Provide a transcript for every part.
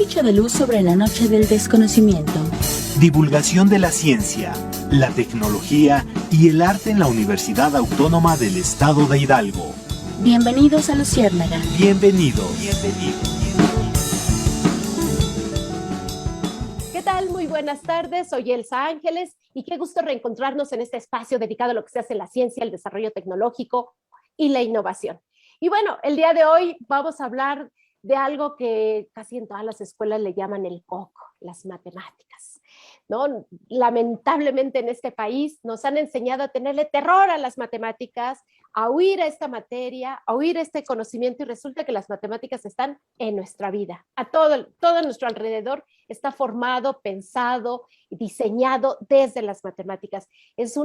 ficha de luz sobre la noche del desconocimiento. Divulgación de la ciencia, la tecnología y el arte en la Universidad Autónoma del Estado de Hidalgo. Bienvenidos a Luciérnaga. Bienvenidos. ¿Qué tal? Muy buenas tardes, soy Elsa Ángeles y qué gusto reencontrarnos en este espacio dedicado a lo que se hace en la ciencia, el desarrollo tecnológico y la innovación. Y bueno, el día de hoy vamos a hablar de algo que casi en todas las escuelas le llaman el coco, las matemáticas, ¿no? Lamentablemente en este país nos han enseñado a tenerle terror a las matemáticas, a huir a esta materia, a huir a este conocimiento, y resulta que las matemáticas están en nuestra vida. Todo nuestro alrededor está formado, pensado, diseñado desde las matemáticas. Es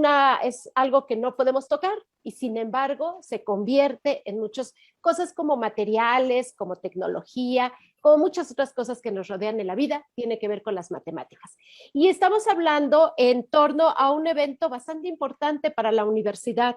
algo que no podemos tocar y sin embargo se convierte en muchas cosas como materiales, como tecnología, como muchas otras cosas que nos rodean en la vida, tiene que ver con las matemáticas. Y estamos hablando en torno a un evento bastante importante para la universidad.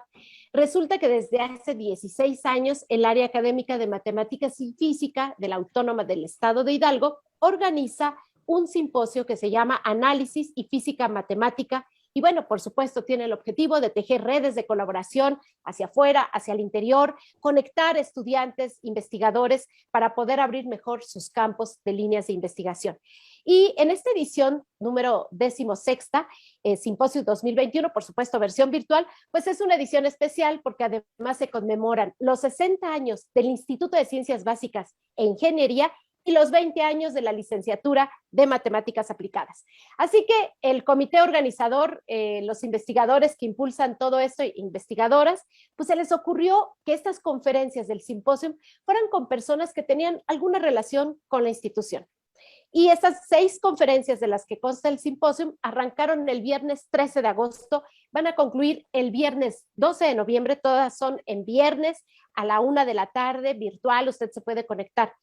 Resulta que desde hace 16 años el área académica de matemáticas y física de la Autónoma del Estado de Hidalgo organiza un simposio que se llama Análisis y Física Matemática. Y bueno, por supuesto, tiene el objetivo de tejer redes de colaboración hacia afuera, hacia el interior, conectar estudiantes, investigadores, para poder abrir mejor sus campos de líneas de investigación. Y en esta edición número 16, Simposio 2021, por supuesto, versión virtual, pues es una edición especial porque además se conmemoran los 60 años del Instituto de Ciencias Básicas e Ingeniería y los 20 años de la licenciatura de Matemáticas Aplicadas. Así que el comité organizador, los investigadores que impulsan todo esto, investigadoras, pues se les ocurrió que estas conferencias del simposio fueran con personas que tenían alguna relación con la institución. Y estas 6 conferencias de las que consta el simposio arrancaron el viernes 13 de agosto, van a concluir el viernes 12 de noviembre, todas son en viernes a la 1 de la tarde, virtual, usted se puede conectar.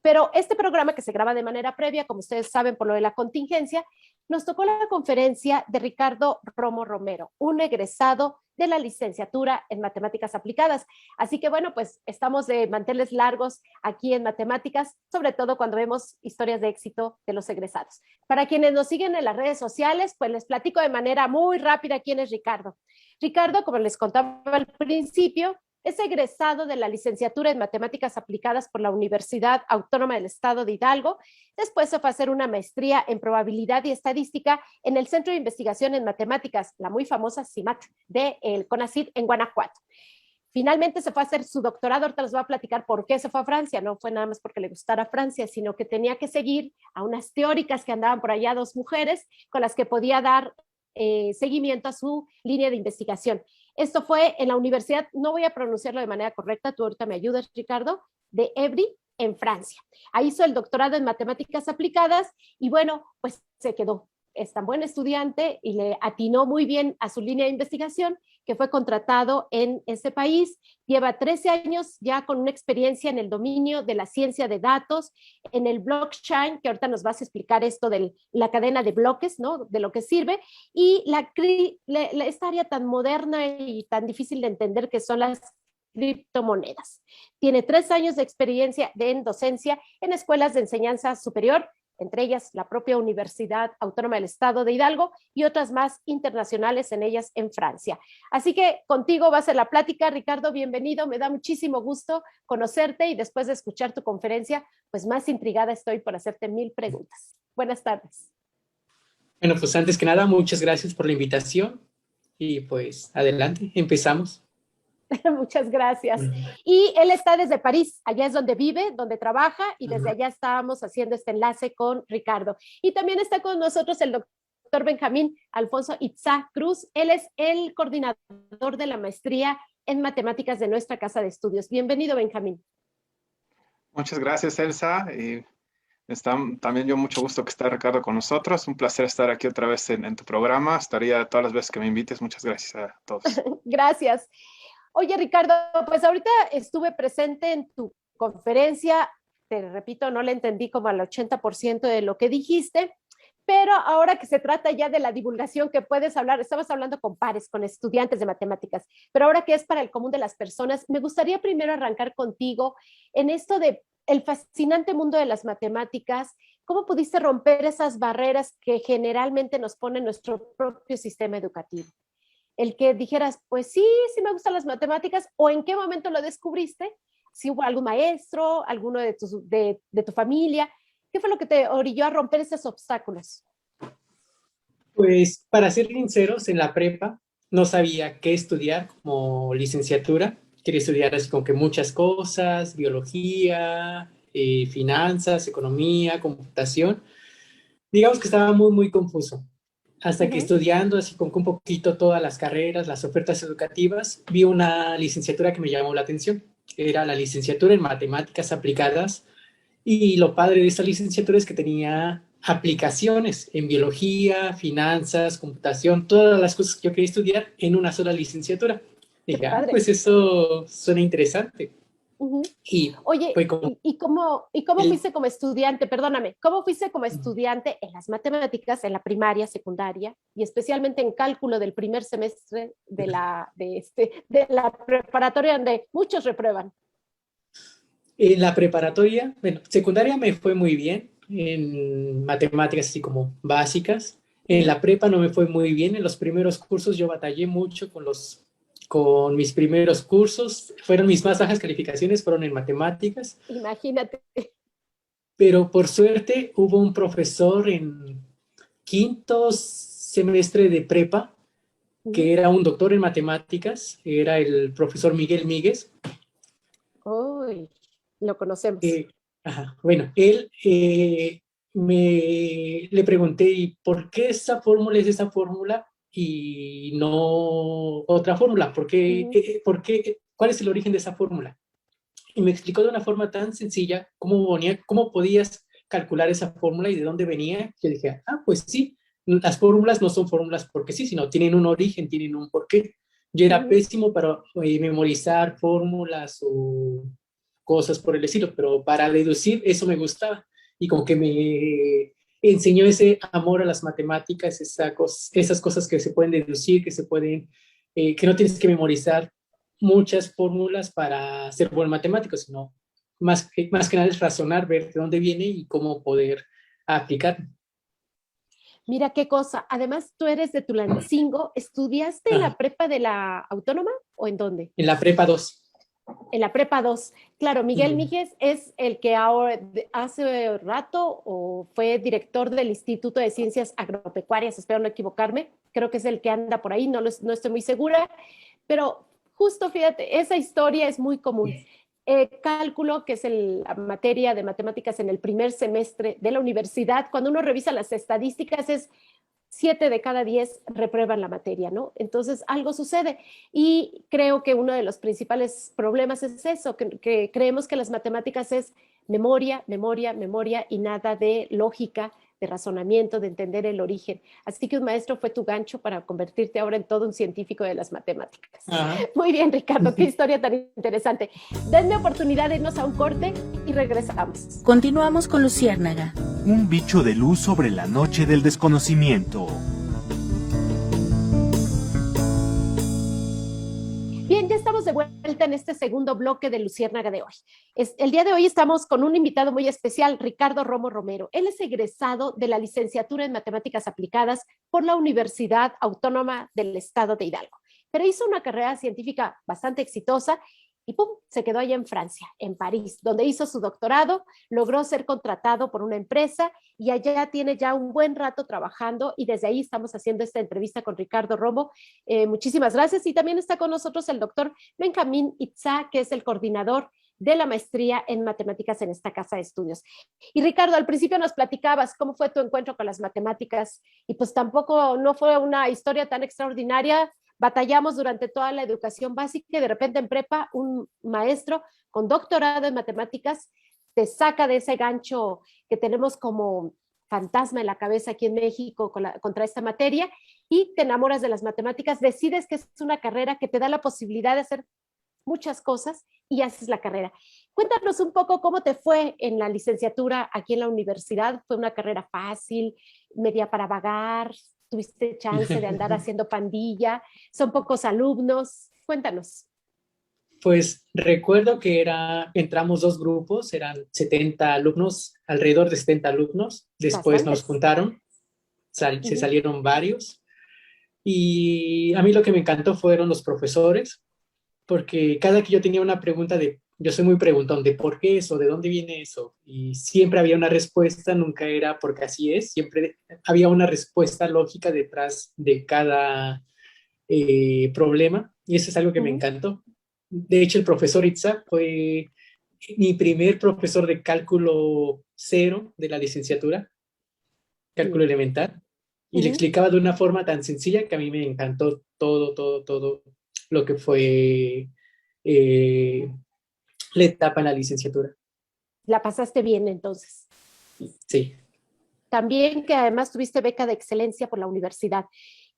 Pero este programa, que se graba de manera previa, como ustedes saben por lo de la contingencia, nos tocó la conferencia de Ricardo Romo Romero, un egresado de la licenciatura en Matemáticas Aplicadas. Así que bueno, pues estamos de manteles largos aquí en Matemáticas, sobre todo cuando vemos historias de éxito de los egresados. Para quienes nos siguen en las redes sociales, pues les platico de manera muy rápida quién es Ricardo. Ricardo, como les contaba al principio, es egresado de la licenciatura en Matemáticas Aplicadas por la Universidad Autónoma del Estado de Hidalgo. Después se fue a hacer una maestría en Probabilidad y Estadística en el Centro de Investigación en Matemáticas, la muy famosa CIMAT, del CONACYT en Guanajuato. Finalmente se fue a hacer su doctorado, ahorita les voy a platicar por qué se fue a Francia, no fue nada más porque le gustara Francia, sino que tenía que seguir a unas teóricas que andaban por allá, 2 mujeres, con las que podía dar seguimiento a su línea de investigación. Esto fue en la universidad, no voy a pronunciarlo de manera correcta, tú ahorita me ayudas, Ricardo, de Évry, en Francia. Ahí hizo el doctorado en matemáticas aplicadas y bueno, pues se quedó. Es tan buen estudiante y le atinó muy bien a su línea de investigación que fue contratado en ese país. Lleva 13 años ya con una experiencia en el dominio de la ciencia de datos, en el blockchain, que ahorita nos vas a explicar esto de la cadena de bloques, ¿no? De lo que sirve, y esta área tan moderna y tan difícil de entender que son las criptomonedas. Tiene 3 años de experiencia en docencia en escuelas de enseñanza superior, entre ellas la propia Universidad Autónoma del Estado de Hidalgo y otras más internacionales, en ellas en Francia. Así que contigo va a ser la plática. Ricardo, bienvenido, me da muchísimo gusto conocerte y después de escuchar tu conferencia, pues más intrigada estoy por hacerte 1000 preguntas. Buenas tardes. Bueno, pues antes que nada, muchas gracias por la invitación y pues adelante, empezamos. Muchas gracias. Y él está desde París, allá es donde vive, donde trabaja, y desde allá estábamos haciendo este enlace con Ricardo. Y también está con nosotros el doctor Benjamín Alfonso Itzá Cruz. Él es el coordinador de la maestría en matemáticas de nuestra casa de estudios. Bienvenido, Benjamín. Muchas gracias, Elsa. También yo mucho gusto que esté Ricardo con nosotros. Un placer estar aquí otra vez en tu programa. Estaría todas las veces que me invites. Muchas gracias a todos. Gracias. Oye, Ricardo, pues ahorita estuve presente en tu conferencia, te repito, no le entendí como al 80% de lo que dijiste, pero ahora que se trata ya de la divulgación que puedes hablar, estabas hablando con pares, con estudiantes de matemáticas, pero ahora que es para el común de las personas, me gustaría primero arrancar contigo en esto de el fascinante mundo de las matemáticas, ¿cómo pudiste romper esas barreras que generalmente nos pone nuestro propio sistema educativo? El que dijeras, pues sí, sí me gustan las matemáticas, o en qué momento lo descubriste, si hubo algún maestro, alguno de tu familia, ¿qué fue lo que te orilló a romper esos obstáculos? Pues para ser sinceros, en la prepa no sabía qué estudiar como licenciatura. Quería estudiar así como que muchas cosas, biología, finanzas, economía, computación. Digamos que estaba muy, muy confuso. Hasta que estudiando así con un poquito todas las carreras, las ofertas educativas, vi una licenciatura que me llamó la atención. Era la licenciatura en matemáticas aplicadas y lo padre de esta licenciatura es que tenía aplicaciones en biología, finanzas, computación, todas las cosas que yo quería estudiar en una sola licenciatura. Qué Dije, padre. pues eso suena interesante. Uh-huh. Y Oye, fue como ¿y cómo el, fuiste como estudiante? Perdóname, ¿cómo fuiste como estudiante en las matemáticas, en la primaria, secundaria y especialmente en cálculo del primer semestre de la preparatoria donde muchos reprueban? en la preparatoria, bueno, secundaria me fue muy bien, en matemáticas así como básicas. En Uh-huh. la prepa no me fue muy bien, en los primeros cursos yo batallé mucho con mis primeros cursos, fueron mis más bajas calificaciones, fueron en matemáticas, Imagínate. pero por suerte hubo un profesor en quinto semestre de prepa Uh-huh. que era un doctor en matemáticas, era el profesor Miguel Míguez. Uy, lo conocemos. Eh, bueno, él le pregunté, ¿y por qué esa fórmula es esa fórmula y no otra fórmula? Uh-huh. ¿Cuál es el origen de esa fórmula? Y me explicó de una forma tan sencilla cómo podías calcular esa fórmula y de dónde venía. Yo dije, pues sí, las fórmulas no son fórmulas porque sí, sino tienen un origen, tienen un porqué. Yo era Uh-huh. pésimo para memorizar fórmulas o cosas por el estilo, pero para deducir eso me gustaba y como que me enseñó ese amor a las matemáticas, esas cosas que se pueden deducir, que no tienes que memorizar muchas fórmulas para ser buen matemático, sino más que nada es razonar, ver de dónde viene y cómo poder aplicar. Mira qué cosa. Además, tú eres de Tulancingo. ¿Estudiaste en la Ajá. prepa de la Autónoma o en dónde? En la prepa 2. En la prepa 2. Claro, Miguel Mm. Míguez es el que ahora, hace rato fue director del Instituto de Ciencias Agropecuarias, espero no equivocarme. Creo que es el que anda por ahí, no estoy muy segura. Pero justo fíjate, esa historia es muy común. Cálculo, que es la materia de matemáticas en el primer semestre de la universidad, cuando uno revisa las estadísticas es 7 de cada 10 reprueban la materia, ¿no? Entonces algo sucede y creo que uno de los principales problemas es eso, que creemos que las matemáticas es memoria, memoria, memoria y nada de lógica, de razonamiento, de entender el origen. Así que un maestro fue tu gancho para convertirte ahora en todo un científico de las matemáticas. Ajá. Muy bien, Ricardo, qué historia tan interesante. Denme oportunidad de irnos a un corte y regresamos. Continuamos con Luciérnaga. Un bicho de luz sobre la noche del desconocimiento. Bien, ya estamos de vuelta en este segundo bloque de Luciérnaga de hoy. El día de hoy estamos con un invitado muy especial, Ricardo Romo Romero. Él es egresado de la licenciatura en Matemáticas Aplicadas por la Universidad Autónoma del Estado de Hidalgo, pero hizo una carrera científica bastante exitosa y ¡pum!, se quedó allá en Francia, en París, donde hizo su doctorado, logró ser contratado por una empresa y allá tiene ya un buen rato trabajando y desde ahí estamos haciendo esta entrevista con Ricardo Romo. Muchísimas gracias y también está con nosotros el doctor Benjamín Itzá, que es el coordinador de la maestría en matemáticas en esta casa de estudios. Y Ricardo, al principio nos platicabas cómo fue tu encuentro con las matemáticas y pues tampoco no fue una historia tan extraordinaria. Batallamos durante toda la educación básica y de repente en prepa un maestro con doctorado en matemáticas te saca de ese gancho que tenemos como fantasma en la cabeza aquí en México contra esta materia y te enamoras de las matemáticas, decides que es una carrera que te da la posibilidad de hacer muchas cosas y haces la carrera. Cuéntanos un poco cómo te fue en la licenciatura aquí en la universidad. ¿Fue una carrera fácil, media para vagar? ¿Tuviste chance de andar haciendo pandilla? ¿Son pocos alumnos? Cuéntanos. Pues recuerdo que entramos dos grupos, eran 70 alumnos, alrededor de 70 alumnos. Después nos Bastantes. juntaron, se Ujú, salieron varios. Y a mí lo que me encantó fueron los profesores, porque cada que yo tenía una pregunta yo soy muy preguntón, de por qué eso, de dónde viene eso, y siempre había una respuesta, nunca era porque así es, siempre había una respuesta lógica detrás de cada problema, y eso es algo que me ujú. encantó. De hecho, el profesor Itzá fue mi primer profesor de cálculo cero de la licenciatura, cálculo Sí. elemental, y le Ujú. explicaba de una forma tan sencilla que a mí me encantó todo lo que fue eh, la etapa en la licenciatura. La pasaste bien entonces. Sí. También que además tuviste beca de excelencia por la universidad.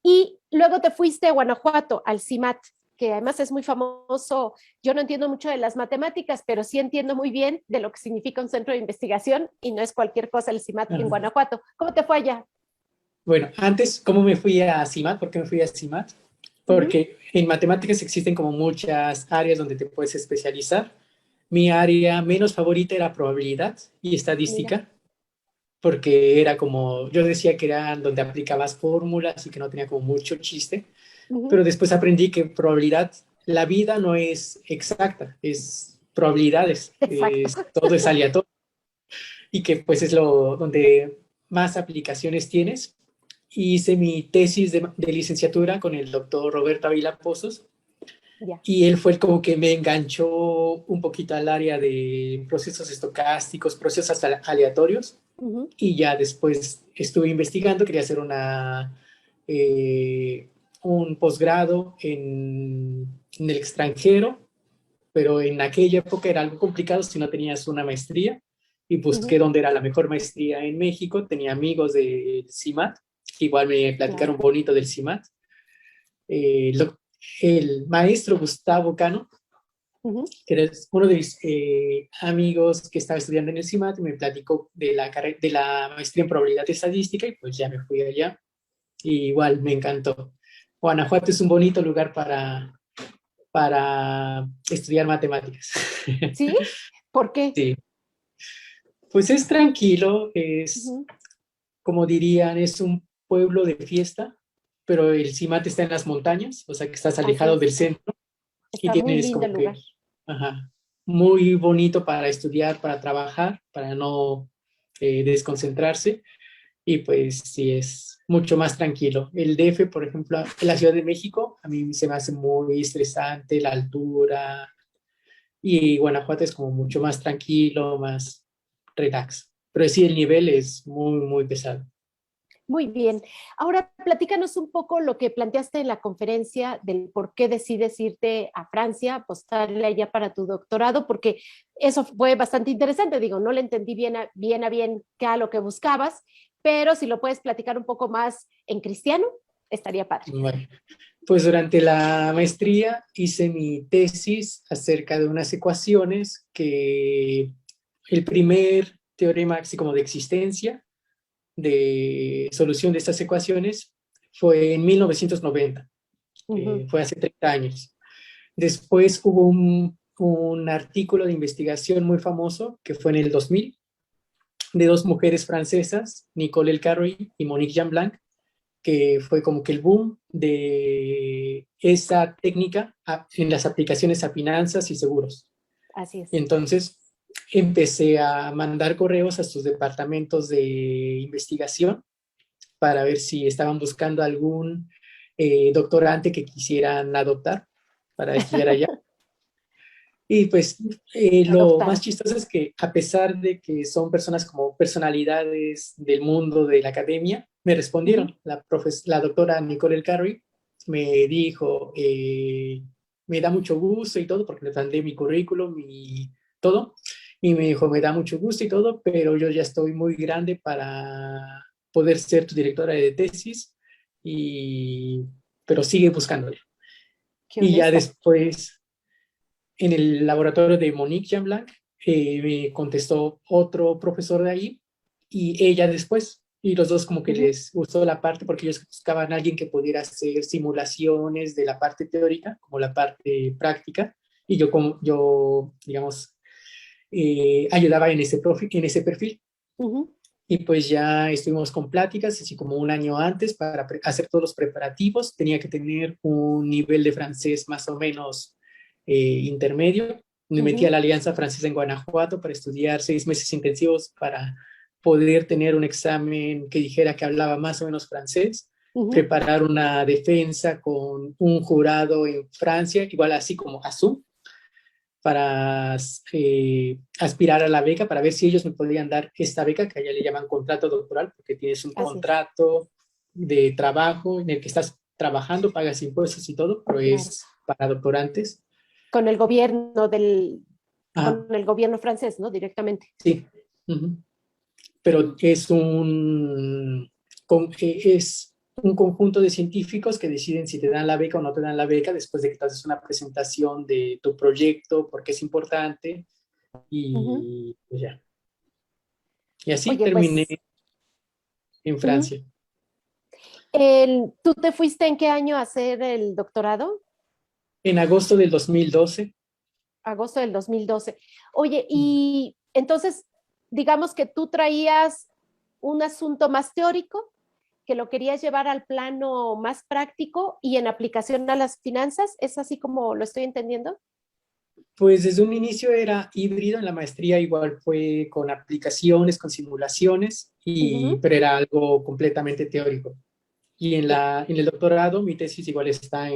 Y luego te fuiste a Guanajuato, al CIMAT, que además es muy famoso. Yo no entiendo mucho de las matemáticas, pero sí entiendo muy bien de lo que significa un centro de investigación y no es cualquier cosa el CIMAT en Ajá. Guanajuato. ¿Cómo te fue allá? Bueno, antes, ¿cómo me fui a CIMAT? ¿Por qué me fui a CIMAT? Ujú. Porque en matemáticas existen como muchas áreas donde te puedes especializar. Mi área menos favorita era probabilidad y Mira. estadística, porque era como, yo decía que era donde aplicabas fórmulas y que no tenía como mucho chiste, pero Ujú. después aprendí que probabilidad, la vida no es exacta, es probabilidades, Exacto. todo es aleatorio y que pues es lo donde más aplicaciones tienes. Hice mi tesis de licenciatura con el doctor Roberto Ávila Pozos Ya. y él fue el como que me enganchó un poquito al área de procesos estocásticos, procesos aleatorios Ujú. y ya después estuve investigando, quería hacer un posgrado en el extranjero, pero en aquella época era algo complicado si no tenías una maestría y busqué Ujú. dónde era la mejor maestría en México, tenía amigos del CIMAT, que igual me Claro. platicaron bonito del CIMAT. Eh, lo- el maestro Gustavo Cano, Ujú. que era uno de mis amigos que estaba estudiando en el CIMAT, me platicó de la maestría en probabilidad estadística y pues ya me fui allá. Y igual me encantó. Guanajuato es un bonito lugar para estudiar matemáticas. ¿Sí? ¿Por qué? Sí, pues es tranquilo, es Ujú. como dirían, es un pueblo de fiesta, pero el CIMAT está en las montañas, o sea que estás Así alejado del es. centro y Está muy tienes lindo como el lugar. que, ajá, muy bonito para estudiar, para trabajar, para no desconcentrarse. Y pues sí es mucho más tranquilo. El DF, por ejemplo, en la Ciudad de México, a mí se me hace muy estresante la altura y Guanajuato es como mucho más tranquilo, más relax. Pero sí, el nivel es muy pesado. Muy bien. Ahora platícanos un poco lo que planteaste en la conferencia del por qué decides irte a Francia, apostarle allá para tu doctorado, porque eso fue bastante interesante. Digo, no le entendí bien qué a lo que buscabas, pero si lo puedes platicar un poco más en cristiano, estaría padre. Bueno, pues durante la maestría hice mi tesis acerca de unas ecuaciones que el primer teorema así como de existencia de solución de estas ecuaciones fue en 1990, Ujú. fue hace 30 años. Después hubo un artículo de investigación muy famoso que fue en el 2000 de dos mujeres francesas, Nicole El Carroy y Monique Jean-Blanc, que fue como que el boom de esa técnica en las aplicaciones a finanzas y seguros. Así Y es. entonces empecé a mandar correos a sus departamentos de investigación para ver si estaban buscando algún doctorante que quisieran adoptar para estudiar allá. Y pues lo más Adoptaron. chistoso es que a pesar de que son personas como personalidades del mundo de la academia, me Ujú. respondieron. La doctora Nicole El Carry me dijo, me da mucho gusto y todo, porque le mandé mi currículum y todo. Y me dijo, me da mucho gusto y todo, pero yo ya estoy muy grande para poder ser tu directora de tesis, y, pero sigue buscándole. Qué Y ya honesta. después en el laboratorio de Monique Jean-Blanc, me contestó otro profesor de ahí y ella después. Y los dos como que Ujú. les gustó la parte porque ellos buscaban a alguien que pudiera hacer simulaciones de la parte teórica como la parte práctica y yo digamos, ayudaba en en ese perfil. Ujú. Y pues ya estuvimos con pláticas, así como un año antes, para hacer todos los preparativos. Tenía que tener un nivel de francés más o menos intermedio. Me metí a Ujú. la Alianza Francesa en Guanajuato para estudiar 6 meses intensivos para poder tener un examen que dijera que hablaba más o menos francés, Ujú. preparar una defensa con un jurado en Francia, igual así como ASU, para aspirar a la beca, para ver si ellos me podían dar esta beca, que allá le llaman contrato doctoral, porque tienes un Así es, contrato de trabajo en el que estás trabajando, pagas impuestos y todo, pero claro. es para doctorantes. Con el gobierno Ajá, con el gobierno francés, ¿no? Directamente. sí. Ujú. Pero es un conjunto de científicos que deciden si te dan la beca o no te dan la beca después de que te haces una presentación de tu proyecto, porque es importante, Ujú. y pues ya. Y así Oye, terminé pues, en ujú. Francia. ¿Tú te fuiste en qué año a hacer el doctorado? En agosto del 2012. Agosto del 2012. Oye, y entonces, digamos que tú traías un asunto más teórico, que lo querías llevar al plano más práctico y en aplicación a las finanzas, ¿es así como lo estoy entendiendo? Pues desde un inicio era híbrido, en la maestría igual fue con aplicaciones, con simulaciones, Ujú. pero era algo completamente teórico. Y Ya. en el doctorado mi tesis igual está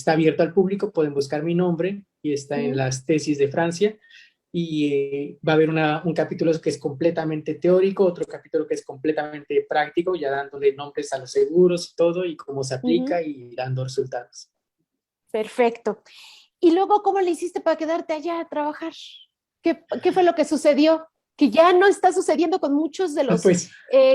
abierta al público, pueden buscar mi nombre y está en Ujú. las tesis de Francia. Y va a haber un capítulo que es completamente teórico, otro capítulo que es completamente práctico, ya dándole nombres a los seguros y todo, y cómo se Ujú. aplica y dando resultados. Perfecto. Y luego, ¿cómo le hiciste para quedarte allá a trabajar? ¿Qué fue lo que sucedió? Que ya no está sucediendo con muchos de los Pues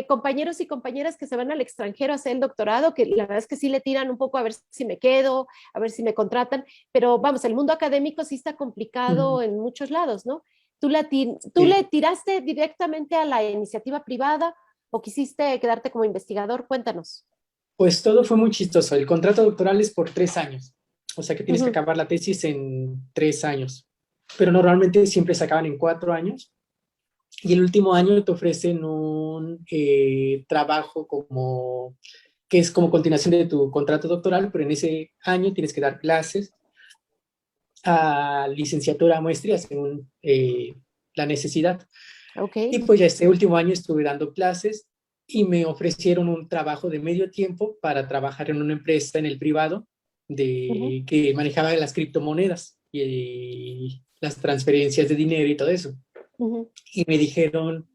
compañeros y compañeras que se van al extranjero a hacer el doctorado, que la verdad es que sí le tiran un poco a ver si me quedo, a ver si me contratan, pero vamos, el mundo académico sí está complicado en muchos lados, ¿no? ¿Tú le sí, tiraste directamente a la iniciativa privada o quisiste quedarte como investigador? Cuéntanos. pues todo fue muy chistoso. El contrato doctoral es por 3 años, o sea que tienes que Ujú. acabar la tesis en 3 años, pero normalmente siempre se acaban en 4 años. Y el último año te ofrecen un trabajo que es como continuación de tu contrato doctoral, pero en ese año tienes que dar clases a licenciatura, a maestría, según la necesidad. Ok. Y pues ya este último año estuve dando clases y me ofrecieron un trabajo de medio tiempo para trabajar en una empresa en el privado Ujú. que manejaba las criptomonedas y las transferencias de dinero y todo eso. Ujú. Y me dijeron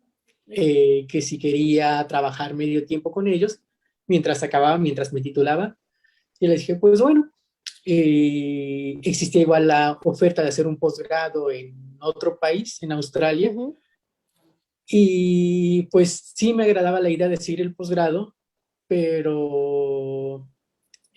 que si quería trabajar medio tiempo con ellos mientras me titulaba. Y les dije, pues bueno, existía igual la oferta de hacer un posgrado en otro país, en Australia, Ujú. y pues sí me agradaba la idea de seguir el posgrado, pero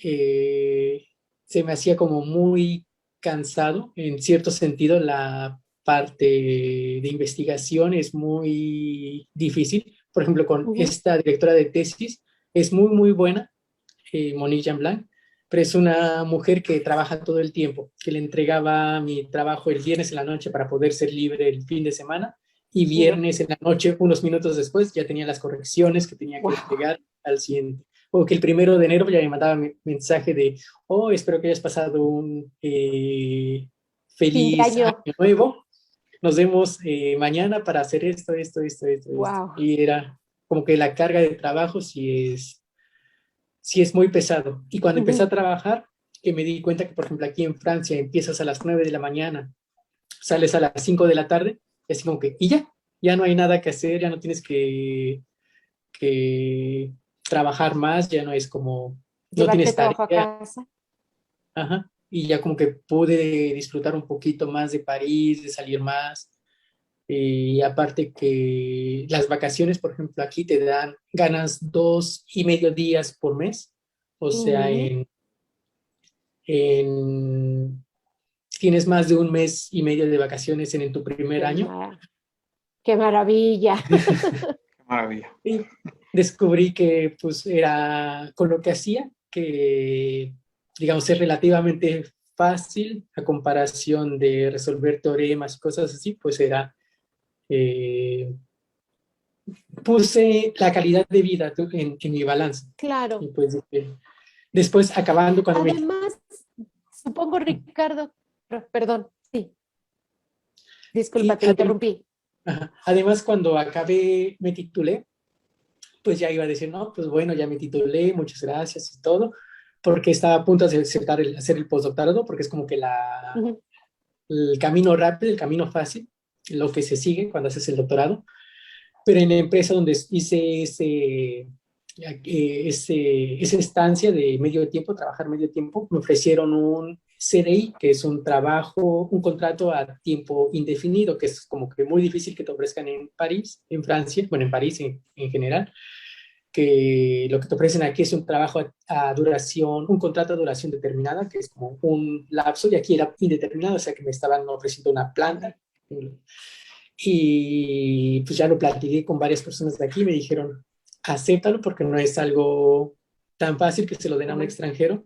eh, se me hacía como muy cansado, en cierto sentido la parte de investigación es muy difícil. Por ejemplo, con Ujú. esta directora de tesis es muy, muy buena, Monique Jean-Blanc, pero es una mujer que trabaja todo el tiempo, que le entregaba mi trabajo el viernes en la noche para poder ser libre el fin de semana, y Ya. viernes en la noche, unos minutos después, ya tenía las correcciones que tenía que Wow. entregar al siguiente. O que el 1 de enero ya me mandaba mensaje de, oh, espero que hayas pasado un Fin de feliz año. año nuevo. Nos vemos mañana para hacer esto. Wow. Y era como que la carga de trabajo sí es muy pesado. Y cuando empecé a Ujú. trabajar, que me di cuenta que, por ejemplo, aquí en Francia empiezas a las 9 de la mañana, sales a las 5 de la tarde, y así como que, y ya no hay nada que hacer, ya no tienes que trabajar más, ya no es como, no Llevarte tienes trabajo a tarea, casa. ajá, y ya como que pude disfrutar un poquito más de París, de salir más, y aparte que las vacaciones, por ejemplo, aquí te dan, ganas 2,5 días por mes, o sea, Ujú. en tienes más de 1 mes y medio de vacaciones en tu primer Qué, año. ma- qué maravilla. Qué maravilla. Y descubrí que pues era con lo que hacía, que digamos es relativamente fácil a comparación de resolver teoremas y cosas así, pues era, puse la calidad de vida en mi balance. Claro. Y pues después acabando cuando Además, supongo, Ricardo, perdón, sí, disculpa, te interrumpí. Además, cuando acabé, me titulé, pues ya iba a decir, no, pues bueno, ya me titulé, muchas gracias y todo, porque estaba a punto de hacer el postdoctorado, porque es como que el camino rápido, el camino fácil, lo que se sigue cuando haces el doctorado. Pero en la empresa donde hice esa estancia de medio tiempo, trabajar medio tiempo, me ofrecieron un CDI, que es un trabajo, un contrato a tiempo indefinido, que es como que muy difícil que te ofrezcan en París, en Francia, bueno, en París en general, que lo que te ofrecen aquí es un trabajo a duración, un contrato a duración determinada, que es como un lapso, y aquí era indeterminado, o sea que me estaban ofreciendo una planta. Y pues ya lo platiqué con varias personas de aquí, me dijeron, acéptalo porque no es algo tan fácil que se lo den a un extranjero.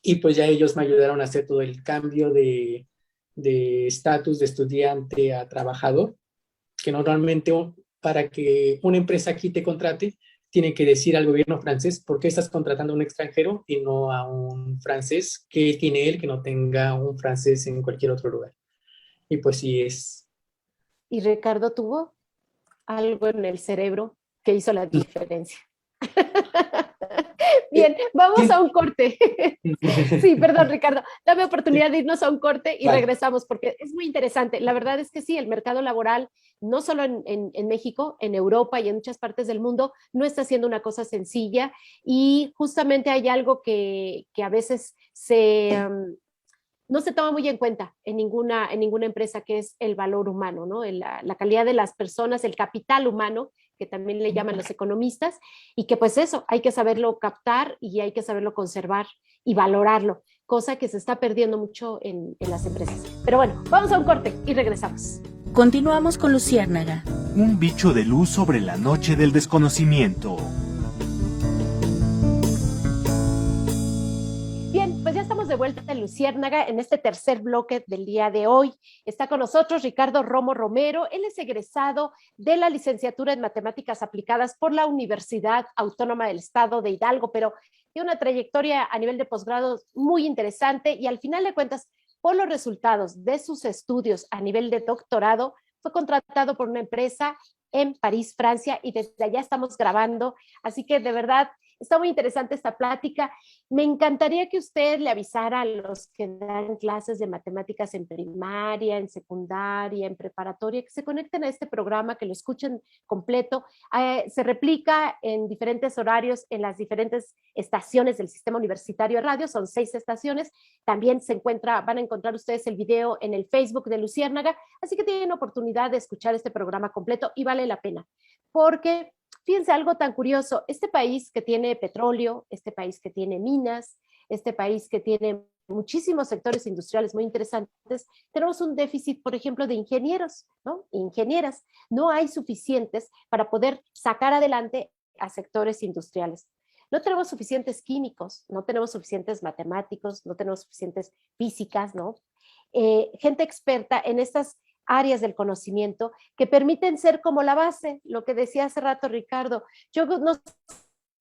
Y pues ya ellos me ayudaron a hacer todo el cambio de estatus de estudiante a trabajador, que normalmente para que una empresa aquí te contrate, tiene que decir al gobierno francés por qué estás contratando a un extranjero y no a un francés, que tiene él que no tenga un francés en cualquier otro lugar. Y pues sí es... ¿Y Ricardo tuvo algo en el cerebro que hizo la diferencia? Bien, vamos a un corte. Sí, perdón, Ricardo. Dame oportunidad de irnos a un corte y regresamos porque es muy interesante. La verdad es que sí, el mercado laboral, no solo en México, en Europa y en muchas partes del mundo, no está siendo una cosa sencilla y justamente hay algo que a veces no se toma muy en cuenta en ninguna empresa, que es el valor humano, ¿no? La calidad de las personas, el capital humano, que también le llaman los economistas, y que pues eso, hay que saberlo captar y hay que saberlo conservar y valorarlo, cosa que se está perdiendo mucho en las empresas. Pero bueno, vamos a un corte y regresamos. Continuamos con Luciérnaga. Un bicho de luz sobre la noche del desconocimiento. Bien, pues ya estamos de vuelta en Luciérnaga en este tercer bloque del día de hoy. Está con nosotros Ricardo Romo Romero. Él es egresado de la licenciatura en Matemáticas Aplicadas por la Universidad Autónoma del Estado de Hidalgo, pero tiene una trayectoria a nivel de posgrado muy interesante y al final de cuentas, por los resultados de sus estudios a nivel de doctorado, fue contratado por una empresa en París, Francia, y desde allá estamos grabando. Así que de verdad está muy interesante esta plática. Me encantaría que usted le avisara a los que dan clases de matemáticas en primaria, en secundaria, en preparatoria, que se conecten a este programa, que lo escuchen completo. Se replica en diferentes horarios en las diferentes estaciones del sistema universitario de radio, son 6 estaciones. También van a encontrar ustedes el video en el Facebook de Luciérnaga, así que tienen oportunidad de escuchar este programa completo y vale la pena, porque fíjense algo tan curioso, este país que tiene petróleo, este país que tiene minas, este país que tiene muchísimos sectores industriales muy interesantes, tenemos un déficit, por ejemplo, de ingenieros, ¿no? Ingenieras. No hay suficientes para poder sacar adelante a sectores industriales. No tenemos suficientes químicos, no tenemos suficientes matemáticos, no tenemos suficientes físicas, ¿no? Gente experta en estas áreas del conocimiento que permiten ser como la base, lo que decía hace rato Ricardo. Yo no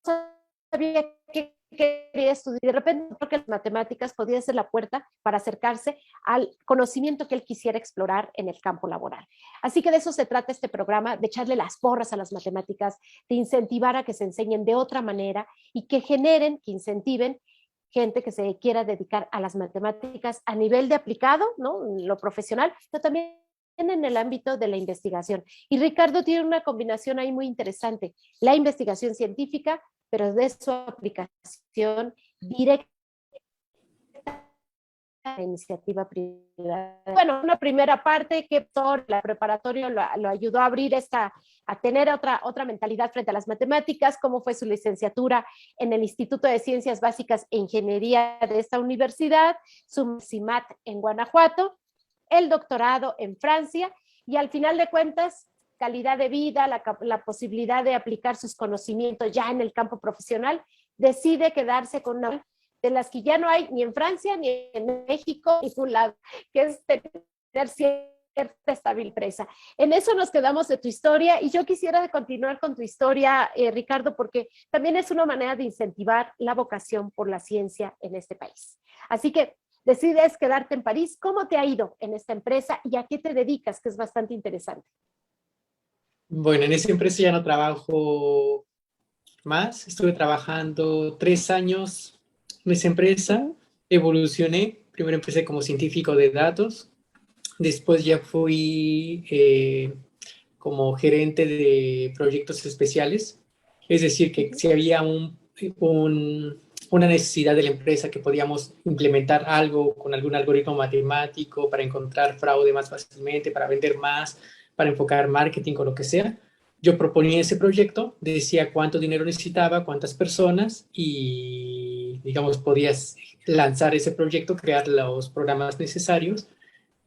sabía qué quería estudiar, de repente creo que las matemáticas podían ser la puerta para acercarse al conocimiento que él quisiera explorar en el campo laboral. Así que de eso se trata este programa, de echarle las porras a las matemáticas, de incentivar a que se enseñen de otra manera y que generen, que incentiven gente que se quiera dedicar a las matemáticas a nivel de aplicado, ¿no? Lo profesional, pero también en el ámbito de la investigación. Y Ricardo tiene una combinación ahí muy interesante, la investigación científica, pero de su aplicación directa a la iniciativa privada. Bueno, una primera parte que por la preparatoria lo ayudó a abrir a tener otra mentalidad frente a las matemáticas, cómo fue su licenciatura en el Instituto de Ciencias Básicas e Ingeniería de esta universidad, su CIMAT en Guanajuato, el doctorado en Francia y al final de cuentas, calidad de vida, la posibilidad de aplicar sus conocimientos ya en el campo profesional, decide quedarse con una de las que ya no hay ni en Francia, ni en México, ni en ningún lado, que es tener cierta estabilidad. En eso nos quedamos de tu historia y yo quisiera continuar con tu historia, Ricardo, porque también es una manera de incentivar la vocación por la ciencia en este país. Así que decides quedarte en París. ¿Cómo te ha ido en esta empresa y a qué te dedicas? Que es bastante interesante. Bueno, en esa empresa ya no trabajo más. Estuve trabajando 3 años en esa empresa. Evolucioné. Primero empecé como científico de datos. Después ya fui como gerente de proyectos especiales. Es decir, que si había una necesidad de la empresa que podíamos implementar algo con algún algoritmo matemático para encontrar fraude más fácilmente, para vender más, para enfocar marketing o lo que sea, yo proponía ese proyecto, decía cuánto dinero necesitaba, cuántas personas y, digamos, podías lanzar ese proyecto, crear los programas necesarios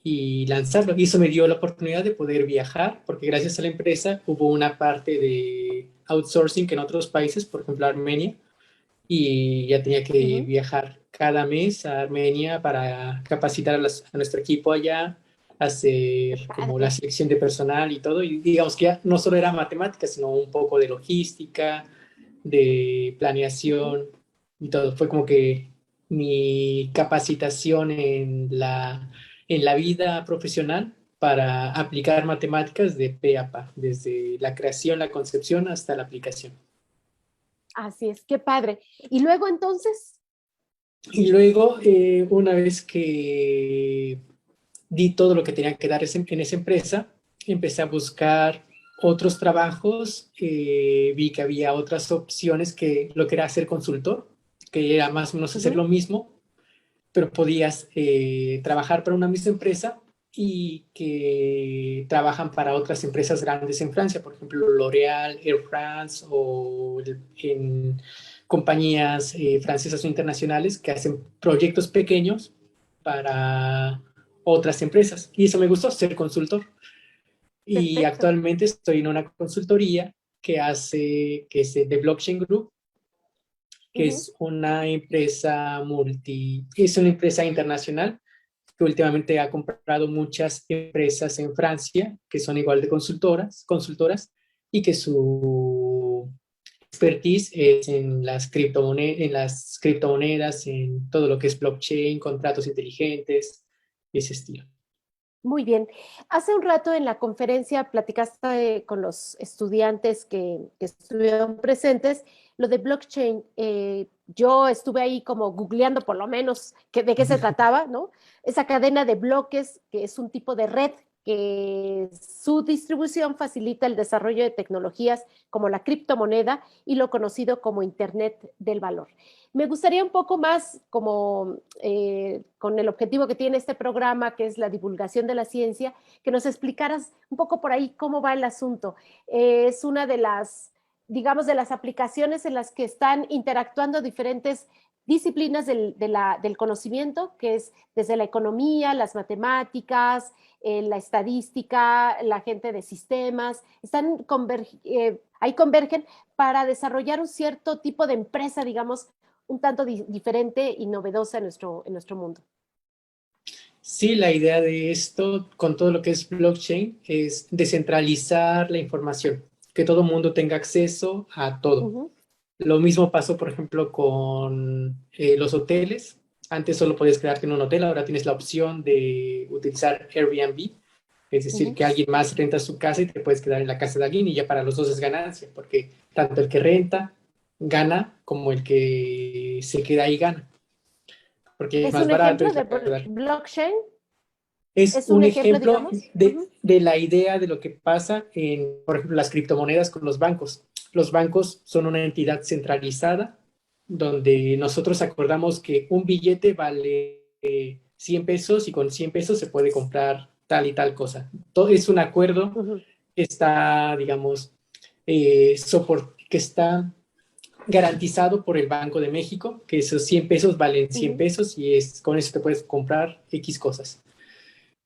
y lanzarlo. Y eso me dio la oportunidad de poder viajar, porque gracias a la empresa hubo una parte de outsourcing que en otros países, por ejemplo Armenia, y ya tenía que viajar cada mes a Armenia para capacitar a nuestro equipo allá, hacer como la selección de personal y todo. Y digamos que ya no solo era matemáticas, sino un poco de logística, de planeación y todo. Fue como que mi capacitación en la vida profesional para aplicar matemáticas de pe a pa, desde la creación, la concepción hasta la aplicación. Así es, qué padre. Y luego entonces. Y luego, una vez que di todo lo que tenía que dar en esa empresa, empecé a buscar otros trabajos, vi que había otras opciones que lo que era ser consultor, que era más o menos hacer lo mismo, pero podías trabajar para una misma empresa y que trabajan para otras empresas grandes en Francia, por ejemplo, L'Oréal, Air France o en compañías francesas o internacionales que hacen proyectos pequeños para otras empresas. Y eso me gustó, ser consultor. Y Perfecto. actualmente estoy en una consultoría que es The Blockchain Group, que es una empresa es una empresa internacional que últimamente ha comprado muchas empresas en Francia que son igual de consultoras y que su expertise es en las criptomonedas, en todo lo que es blockchain, contratos inteligentes, ese estilo. Muy bien. Hace un rato en la conferencia platicaste con los estudiantes que estuvieron presentes lo de blockchain. Yo estuve ahí como googleando por lo menos de qué se trataba, ¿no? Esa cadena de bloques que es un tipo de red que su distribución facilita el desarrollo de tecnologías como la criptomoneda y lo conocido como Internet del valor. Me gustaría un poco más, como con el objetivo que tiene este programa, que es la divulgación de la ciencia, que nos explicaras un poco por ahí cómo va el asunto. Es una de las, digamos, de las aplicaciones en las que están interactuando diferentes disciplinas del conocimiento, que es desde la economía, las matemáticas, la estadística, la gente de sistemas, ahí convergen para desarrollar un cierto tipo de empresa, digamos, un tanto diferente y novedosa en nuestro mundo. Sí, la idea de esto, con todo lo que es blockchain, es descentralizar la información, que todo el mundo tenga acceso a todo. Lo mismo pasó, por ejemplo, con los hoteles. Antes solo podías quedarte en un hotel, ahora tienes la opción de utilizar Airbnb, es decir, que alguien más renta su casa y te puedes quedar en la casa de alguien y ya para los dos es ganancia, porque tanto el que renta gana como el que se queda ahí gana. Porque es más barato. ¿Es un ejemplo de blockchain? Es un ejemplo de la idea de lo que pasa en, por ejemplo, las criptomonedas con los bancos. Los bancos son una entidad centralizada donde nosotros acordamos que un billete vale 100 pesos y con 100 pesos se puede comprar tal y tal cosa. Todo es un acuerdo que está, digamos, que está garantizado por el Banco de México, que esos 100 pesos valen 100 pesos y con eso te puedes comprar X cosas.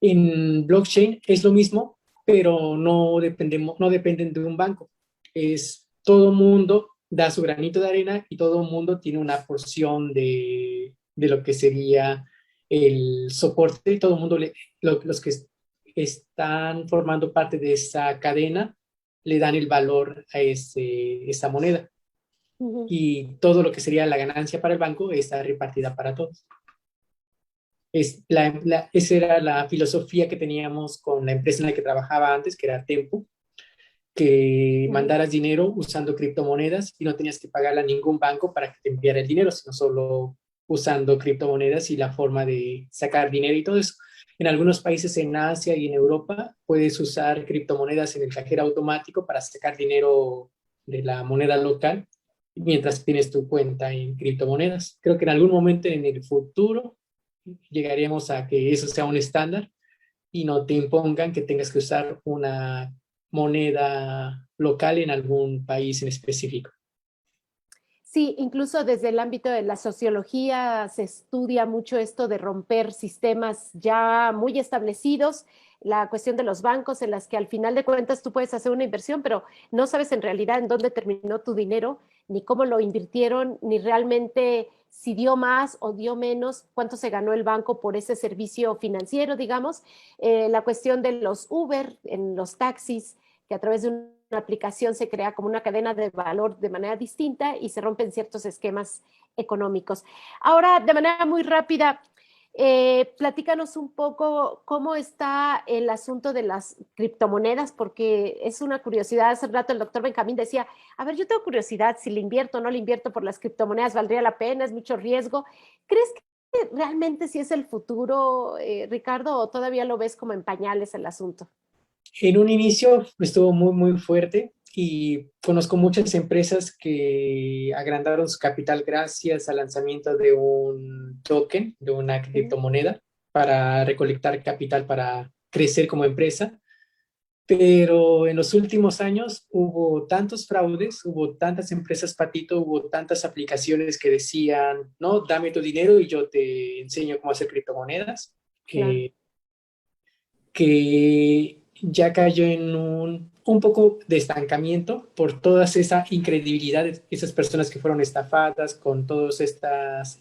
En blockchain es lo mismo, pero no dependen de un banco. Es todo mundo da su granito de arena y todo el mundo tiene una porción de lo que sería el soporte y todo el mundo, los que están formando parte de esa cadena, le dan el valor a esa moneda. Ujú. Y todo lo que sería la ganancia para el banco está repartida para todos. Esa era la filosofía que teníamos con la empresa en la que trabajaba antes, que era Tempo, que Ujú. mandaras dinero usando criptomonedas y no tenías que pagarle a ningún banco para que te enviara el dinero, sino solo usando criptomonedas y la forma de sacar dinero y todo eso. En algunos países en Asia y en Europa puedes usar criptomonedas en el cajero automático para sacar dinero de la moneda local mientras tienes tu cuenta en criptomonedas. Creo que en algún momento en el futuro llegaremos a que eso sea un estándar y no te impongan que tengas que usar una moneda local en algún país en específico. Sí, incluso desde el ámbito de la sociología se estudia mucho esto de romper sistemas ya muy establecidos, la cuestión de los bancos en las que al final de cuentas tú puedes hacer una inversión, pero no sabes en realidad en dónde terminó tu dinero, ni cómo lo invirtieron, ni realmente si dio más o dio menos, cuánto se ganó el banco por ese servicio financiero, digamos. La cuestión de los Uber en los taxis, que a través de una aplicación se crea como una cadena de valor de manera distinta y se rompen ciertos esquemas económicos. Ahora, de manera muy rápida, platícanos un poco cómo está el asunto de las criptomonedas, porque es una curiosidad. Hace rato el doctor Benjamín decía, a ver, yo tengo curiosidad si le invierto o no le invierto por las criptomonedas, ¿valdría la pena? ¿Es mucho riesgo? ¿Crees que realmente sí es el futuro, Ricardo, o todavía lo ves como en pañales el asunto? En un inicio estuvo muy, muy fuerte y conozco muchas empresas que agrandaron su capital gracias al lanzamiento de un token, de una criptomoneda, para recolectar capital para crecer como empresa. Pero en los últimos años hubo tantos fraudes, hubo tantas empresas patito, hubo tantas aplicaciones que decían, no, dame tu dinero y yo te enseño cómo hacer criptomonedas, Claro. que ya cayó en un poco de estancamiento por toda esa incredibilidad de esas personas que fueron estafadas con todas estas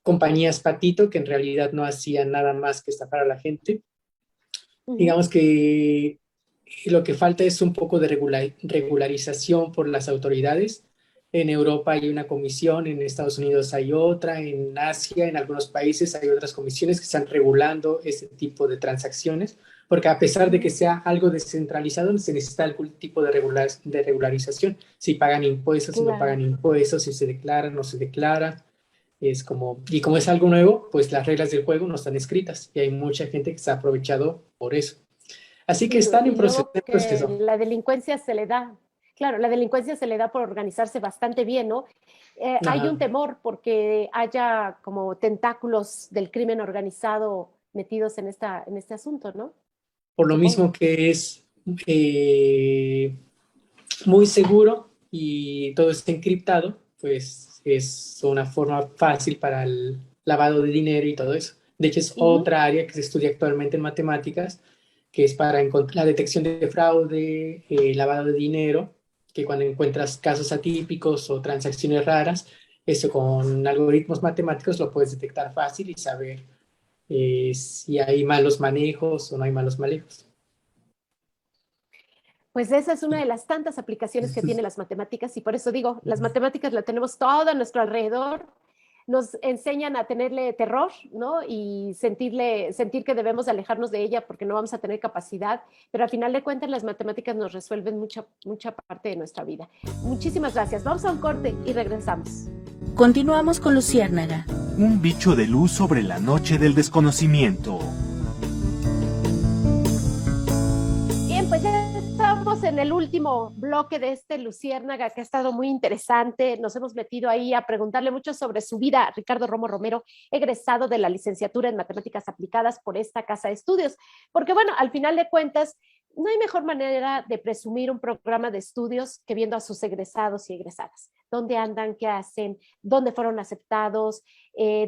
compañías patito que en realidad no hacían nada más que estafar a la gente. Ujú. Digamos que lo que falta es un poco de regularización por las autoridades. En Europa hay una comisión, en Estados Unidos hay otra, en Asia, en algunos países hay otras comisiones que están regulando este tipo de transacciones, porque a pesar de que sea algo descentralizado, se necesita algún tipo de regularización. Si pagan impuestos, si no Claro. pagan impuestos, si se declara, no se declara. Es como, y como es algo nuevo, pues las reglas del juego no están escritas y hay mucha gente que se ha aprovechado por eso. Así que Sí, están y en proceso. luego que la delincuencia se le da, claro, la delincuencia se le da por organizarse bastante bien, ¿no? Hay un Ajá. temor porque haya como tentáculos del crimen organizado metidos en este asunto, ¿no? Por lo Supongo. mismo que es eh, muy seguro y todo está encriptado, pues es una forma fácil para el lavado de dinero y todo eso. De hecho, es Ujú. otra área que se estudia actualmente en matemáticas, que es para la detección de fraude, lavado de dinero, que cuando encuentras casos atípicos o transacciones raras, eso con algoritmos matemáticos lo puedes detectar fácil y saber si hay malos manejos o no hay malos manejos. Pues esa es una de las tantas aplicaciones que tiene las matemáticas y por eso digo, las matemáticas la tenemos todo a nuestro alrededor, nos enseñan a tenerle terror, ¿no? Y sentir que debemos alejarnos de ella porque no vamos a tener capacidad, pero al final de cuentas las matemáticas nos resuelven mucha parte de nuestra vida. Muchísimas gracias. Vamos a un corte y regresamos. Continuamos con Luciérnaga. Un bicho de luz sobre la noche del desconocimiento. Bien, pues ya estamos en el último bloque de este Luciérnaga que ha estado muy interesante. Nos hemos metido ahí a preguntarle mucho sobre su vida. Ricardo Romo Romero, egresado de la licenciatura en Matemáticas Aplicadas por esta casa de estudios. Porque bueno, al final de cuentas, no hay mejor manera de presumir un programa de estudios que viendo a sus egresados y egresadas. dónde andan, qué hacen, dónde fueron aceptados,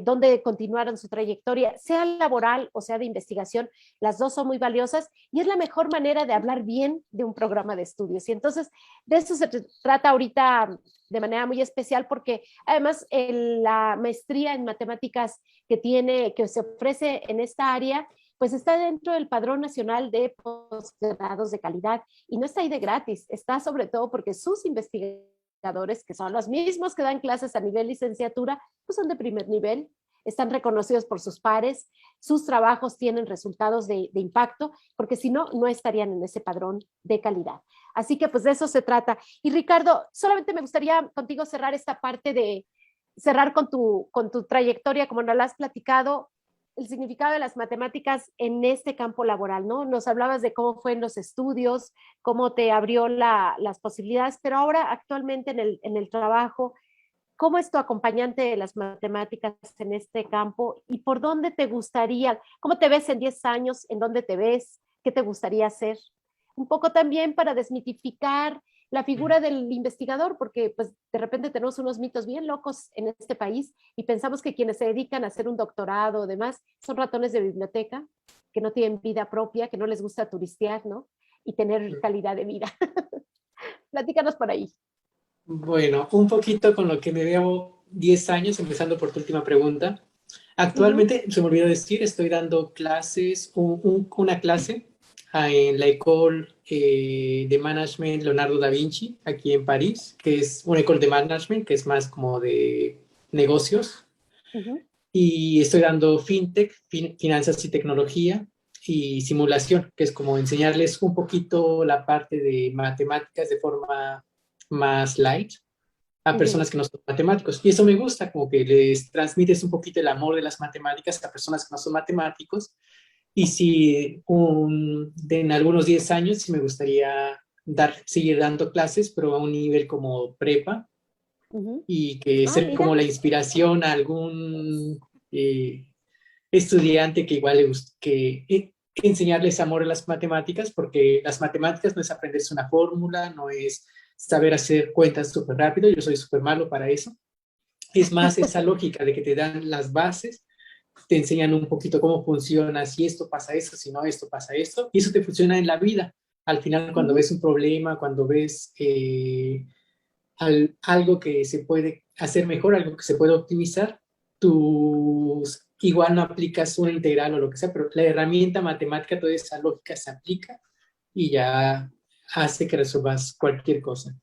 dónde continuaron su trayectoria, sea laboral o sea de investigación, las dos son muy valiosas y es la mejor manera de hablar bien de un programa de estudios. Y entonces de eso se trata ahorita de manera muy especial porque además la maestría en matemáticas que se ofrece en esta área, pues está dentro del Padrón Nacional de Posgrados de Calidad y no está ahí de gratis, está sobre todo porque sus investigadores, que son los mismos que dan clases a nivel licenciatura, pues son de primer nivel, están reconocidos por sus pares, sus trabajos tienen resultados de impacto, porque si no, no estarían en ese padrón de calidad. Así que pues de eso se trata. Y Ricardo, solamente me gustaría contigo cerrar esta parte de cerrar con tu trayectoria, como nos la has platicado, el significado de las matemáticas en este campo laboral, ¿no? Nos hablabas de cómo fue en los estudios, cómo te abrió las posibilidades, pero ahora actualmente en el trabajo, ¿cómo es tu acompañante de las matemáticas en este campo y por dónde te gustaría, cómo te ves en 10 años, en dónde te ves, qué te gustaría hacer? Un poco también para desmitificar la figura del investigador, porque pues de repente tenemos unos mitos bien locos en este país y pensamos que quienes se dedican a hacer un doctorado o demás son ratones de biblioteca, que no tienen vida propia, que no les gusta turistear, ¿no? Y tener calidad de vida. Platícanos por ahí. Bueno, un poquito con lo que me veo 10 años, empezando por tu última pregunta. Actualmente, se me olvidó decir, estoy dando clases, una clase en la École de Management Leonardo da Vinci, aquí en París, que es una école de management, que es más como de negocios. Y estoy dando FinTech, finanzas y tecnología, y simulación, que es como enseñarles un poquito la parte de matemáticas de forma más light a personas que no son matemáticos. Y eso me gusta, como que les transmites un poquito el amor de las matemáticas a personas que no son matemáticos. Y si en algunos 10 años sí me gustaría seguir dando clases, pero a un nivel como prepa, y que ser como la inspiración a algún estudiante que igual le guste, que enseñarles amor a las matemáticas, porque las matemáticas no es aprenderse una fórmula, no es saber hacer cuentas súper rápido, yo soy súper malo para eso. Es más esa lógica de que te dan las bases, te enseñan un poquito cómo funciona, si esto pasa esto, si no esto pasa esto, y eso te funciona en la vida. Al final, cuando ves un problema, cuando ves algo que se puede hacer mejor, algo que se puede optimizar, tú igual no aplicas una integral o lo que sea, pero la herramienta matemática, toda esa lógica se aplica y ya hace que resuelvas cualquier cosa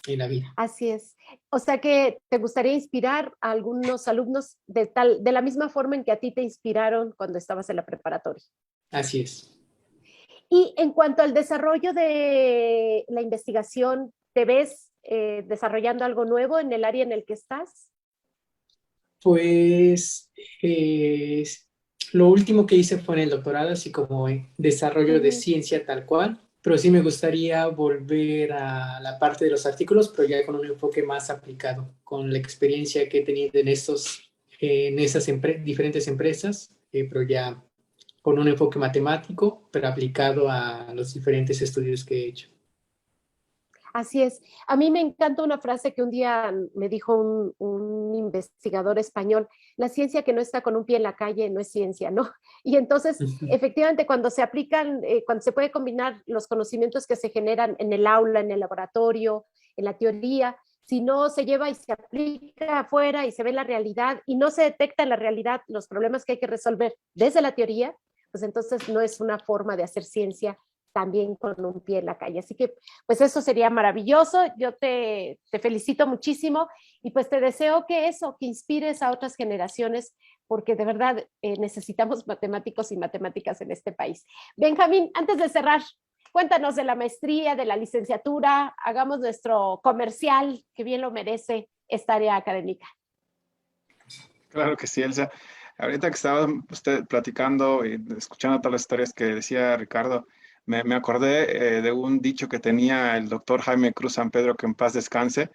en la vida. Así es. O sea que te gustaría inspirar a algunos alumnos de la misma forma en que a ti te inspiraron cuando estabas en la preparatoria. Así es. Y en cuanto al desarrollo de la investigación, ¿te ves desarrollando algo nuevo en el área en el que estás? Pues lo último que hice fue en el doctorado, así como desarrollo de ciencia tal cual, pero sí me gustaría volver a la parte de los artículos, pero ya con un enfoque más aplicado, con la experiencia que he tenido en esas diferentes empresas, pero ya con un enfoque matemático, pero aplicado a los diferentes estudios que he hecho. Así es. A mí me encanta una frase que un día me dijo un investigador español: la ciencia que no está con un pie en la calle no es ciencia, ¿no? Y entonces, efectivamente, cuando se aplican, cuando se puede combinar los conocimientos que se generan en el aula, en el laboratorio, en la teoría, si no se lleva y se aplica afuera y se ve la realidad y no se detecta en la realidad los problemas que hay que resolver desde la teoría, pues entonces no es una forma de hacer ciencia también con un pie en la calle. Así que pues eso sería maravilloso. Yo te felicito muchísimo y pues te deseo que inspires a otras generaciones, porque de verdad necesitamos matemáticos y matemáticas en este país. Benjamín, antes de cerrar, cuéntanos de la maestría, de la licenciatura, hagamos nuestro comercial, que bien lo merece esta área académica. Claro que sí, Elsa. Ahorita que estaba usted platicando y escuchando todas las historias que decía Ricardo, me acordé de un dicho que tenía el doctor Jaime Cruz San Pedro, que en paz descanse,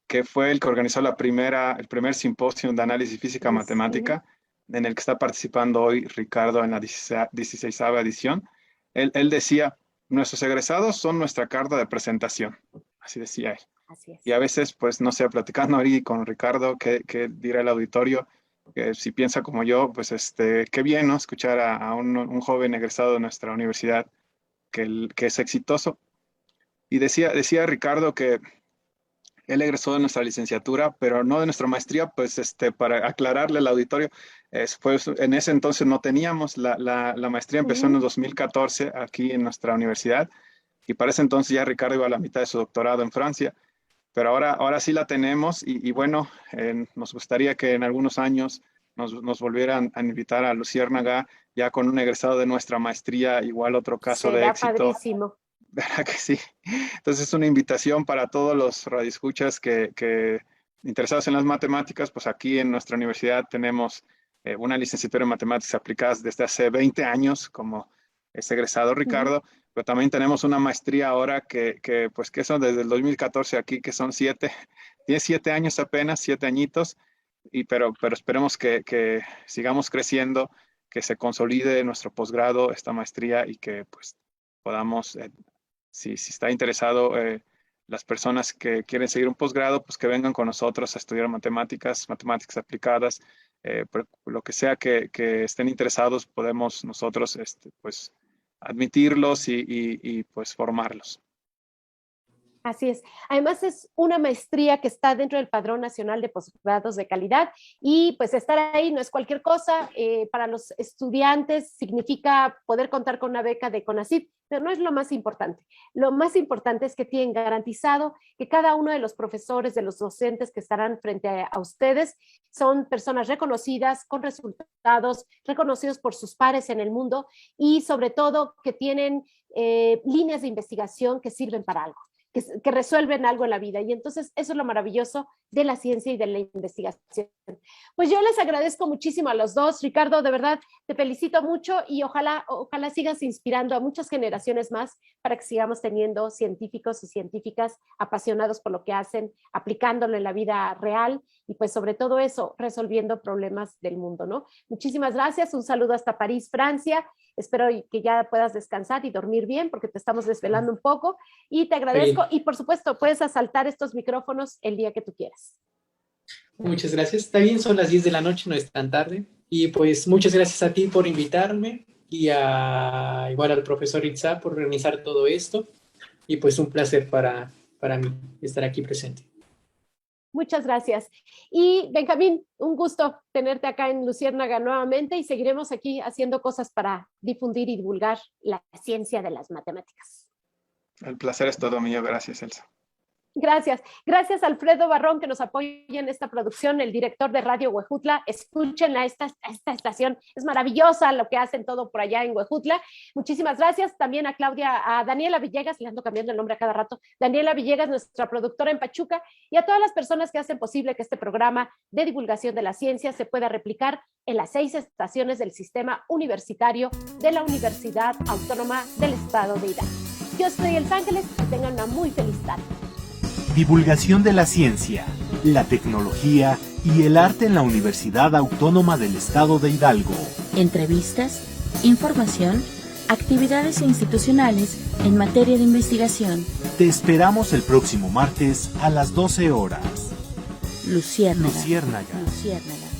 que fue el que organizó el primer simposio de análisis física matemática, en el que está participando hoy Ricardo en la 16ª edición. Él decía: nuestros egresados son nuestra carta de presentación. Así decía él. Así es. Y a veces, pues, no sé, platicando ahí con Ricardo, ¿qué dirá el auditorio? Que si piensa como yo, pues, qué bien, ¿no? Escuchar a un joven egresado de nuestra universidad que es exitoso. Y decía Ricardo que él egresó de nuestra licenciatura, pero no de nuestra maestría, pues para aclararle al auditorio, pues, en ese entonces no teníamos, la maestría empezó en el 2014 aquí en nuestra universidad, y para ese entonces ya Ricardo iba a la mitad de su doctorado en Francia, pero ahora sí la tenemos, y bueno, nos gustaría que en algunos años nos volvieran a invitar a Luciérnaga, ya con un egresado de nuestra maestría, igual otro caso de Será éxito. padrísimo. ¿Verdad que sí? Entonces es una invitación para todos los radioescuchas que interesados en las matemáticas, pues aquí en nuestra universidad tenemos una licenciatura en matemáticas aplicadas desde hace 20 años, como es egresado Ricardo, pero también tenemos una maestría ahora que son desde el 2014 aquí, que son 7 años apenas, 7 añitos, pero esperemos que sigamos creciendo, que se consolide nuestro posgrado, esta maestría, y que pues podamos... Si está interesado, las personas que quieren seguir un posgrado, pues que vengan con nosotros a estudiar matemáticas aplicadas, lo que sea que estén interesados, podemos nosotros pues admitirlos y pues formarlos. Así es. Además es una maestría que está dentro del Padrón Nacional de Posgrados de Calidad y pues estar ahí no es cualquier cosa. Para los estudiantes significa poder contar con una beca de CONACYT, pero no es lo más importante. Lo más importante es que tienen garantizado que cada uno de los profesores, de los docentes que estarán frente a ustedes son personas reconocidas, con resultados, reconocidos por sus pares en el mundo y sobre todo que tienen líneas de investigación que sirven para algo. Que resuelven algo en la vida. Y entonces eso es lo maravilloso de la ciencia y de la investigación. Pues yo les agradezco muchísimo a los dos. Ricardo, de verdad, te felicito mucho y ojalá sigas inspirando a muchas generaciones más para que sigamos teniendo científicos y científicas apasionados por lo que hacen, aplicándolo en la vida real y pues sobre todo eso, resolviendo problemas del mundo, ¿no? Muchísimas gracias. Un saludo hasta París, Francia. Espero que ya puedas descansar y dormir bien porque te estamos desvelando un poco y te agradezco y por supuesto puedes asaltar estos micrófonos el día que tú quieras. Muchas gracias. Está bien, son las 10 de la noche, no es tan tarde. Y pues muchas gracias a ti por invitarme y igual al profesor Itzá por organizar todo esto. Y pues un placer para mí estar aquí presente. Muchas gracias. Y Benjamín, un gusto tenerte acá en Luciérnaga nuevamente y seguiremos aquí haciendo cosas para difundir y divulgar la ciencia de las matemáticas. El placer es todo mío. Gracias, Elsa. Gracias. Gracias a Alfredo Barrón que nos apoya en esta producción, el director de Radio Huejutla. Escúchenla, esta estación es maravillosa lo que hacen todo por allá en Huejutla. Muchísimas gracias. También a Daniela Villegas, le ando cambiando el nombre a cada rato. Daniela Villegas, nuestra productora en Pachuca, y a todas las personas que hacen posible que este programa de divulgación de la ciencia se pueda replicar en las 6 estaciones del sistema universitario de la Universidad Autónoma del Estado de Hidalgo. Yo soy Elsa Ángeles, que tengan una muy feliz tarde. Divulgación de la ciencia, la tecnología y el arte en la Universidad Autónoma del Estado de Hidalgo. Entrevistas, información, actividades institucionales en materia de investigación. Te esperamos el próximo martes a las 12 horas. Luciérnaga. Luciérnaga. Luciérnaga.